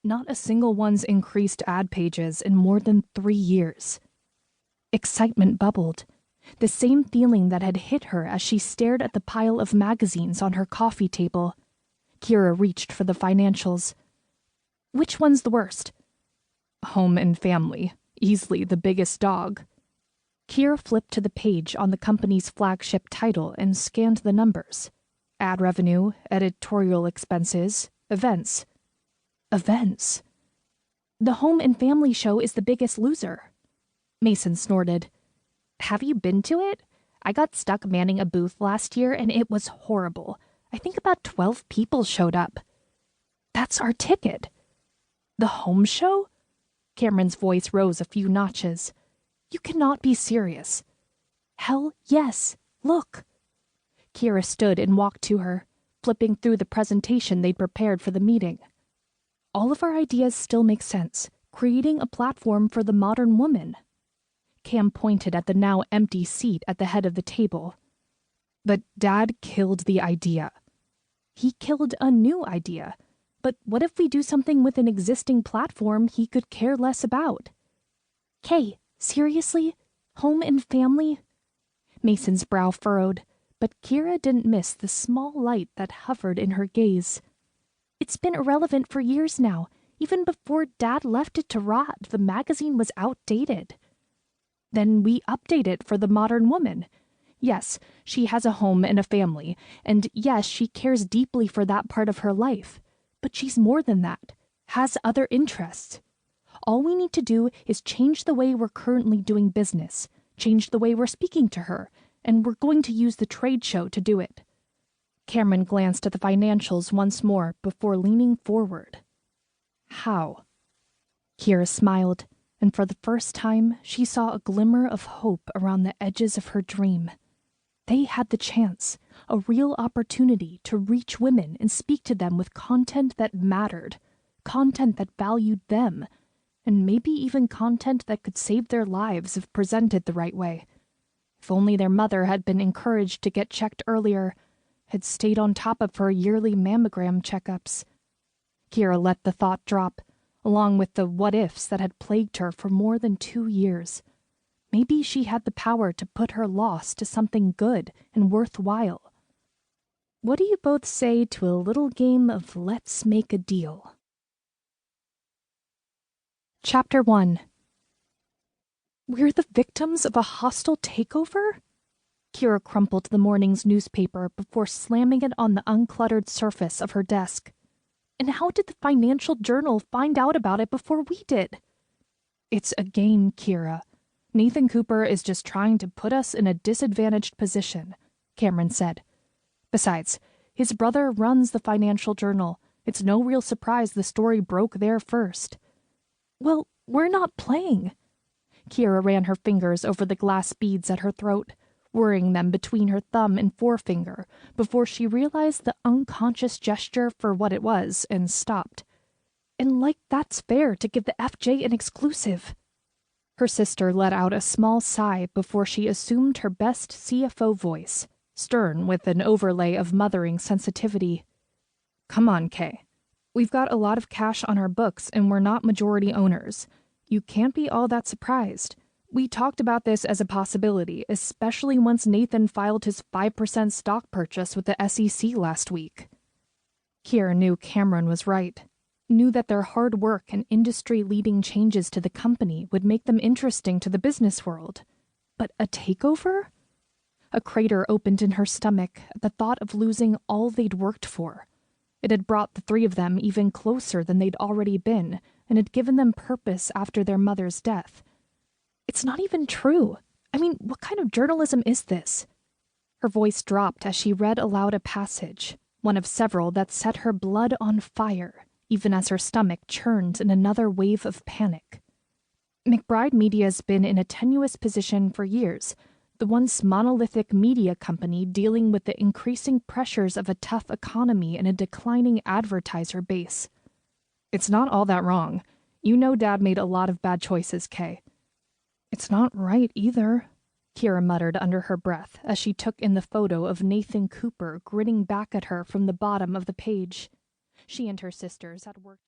Not a single one's increased ad pages in more than 3 years. Excitement bubbled, the same feeling that had hit her as she stared at the pile of magazines on her coffee table. Keira reached for the financials. Which one's the worst? Home and family, easily the biggest dog. Keira flipped to the page on the company's flagship title and scanned the numbers. Ad revenue, editorial expenses, events. Events. The home and family show is the biggest loser. Mason snorted. Have you been to it? I got stuck manning a booth last year and it was horrible. I think about 12 people showed up. That's our ticket. The home show? Cameron's voice rose a few notches. You cannot be serious. Hell yes. Look. Keira stood and walked to her, flipping through the presentation they'd prepared for the meeting. All of our ideas still make sense, creating a platform for the modern woman. Cam pointed at the now empty seat at the head of the table. But Dad killed the idea. He killed a new idea. But what if we do something with an existing platform he could care less about? Kay, seriously? Home and family? Mason's brow furrowed, but Keira didn't miss the small light that hovered in her gaze. It's been irrelevant for years now. Even before Dad left it to rot, the magazine was outdated. Then we update it for the modern woman. Yes, she has a home and a family, and yes, she cares deeply for that part of her life. But she's more than that, has other interests. All we need to do is change the way we're currently doing business, change the way we're speaking to her, and we're going to use the trade show to do it. Cameron glanced at the financials once more before leaning forward. How? Keira smiled, and for the first time, she saw a glimmer of hope around the edges of her dream. They had the chance, a real opportunity to reach women and speak to them with content that mattered, content that valued them, and maybe even content that could save their lives if presented the right way. If only their mother had been encouraged to get checked earlier, had stayed on top of her yearly mammogram checkups. Keira let the thought drop, along with the what-ifs that had plagued her for more than 2 years. Maybe she had the power to put her loss to something good and worthwhile. What do you both say to a little game of let's make a deal? Chapter 1. We're the victims of a hostile takeover? Keira crumpled the morning's newspaper before slamming it on the uncluttered surface of her desk. And how did the Financial Journal find out about it before we did? It's a game, Keira. Nathan Cooper is just trying to put us in a disadvantaged position, Cameron said. Besides, his brother runs the Financial Journal. It's no real surprise the story broke there first. Well, we're not playing. Keira ran her fingers over the glass beads at her throat, whirring them between her thumb and forefinger before she realized the unconscious gesture for what it was and stopped. And like that's fair to give the FJ an exclusive. Her sister let out a small sigh before she assumed her best CFO voice, stern with an overlay of mothering sensitivity. Come on, Kay. We've got a lot of cash on our books and we're not majority owners. You can't be all that surprised. We talked about this as a possibility, especially once Nathan filed his 5% stock purchase with the SEC last week. Keira knew Cameron was right. Knew that their hard work and industry-leading changes to the company would make them interesting to the business world. But a takeover? A crater opened in her stomach at the thought of losing all they'd worked for. It had brought the three of them even closer than they'd already been, and had given them purpose after their mother's death. It's not even true. I mean, what kind of journalism is this? Her voice dropped as she read aloud a passage, one of several that set her blood on fire, even as her stomach churned in another wave of panic. McBride Media's been in a tenuous position for years, the once monolithic media company dealing with the increasing pressures of a tough economy and a declining advertiser base. It's not all that wrong. You know Dad made a lot of bad choices, Kay. It's not right either, Keira muttered under her breath as she took in the photo of Nathan Cooper grinning back at her from the bottom of the page. She and her sisters had worked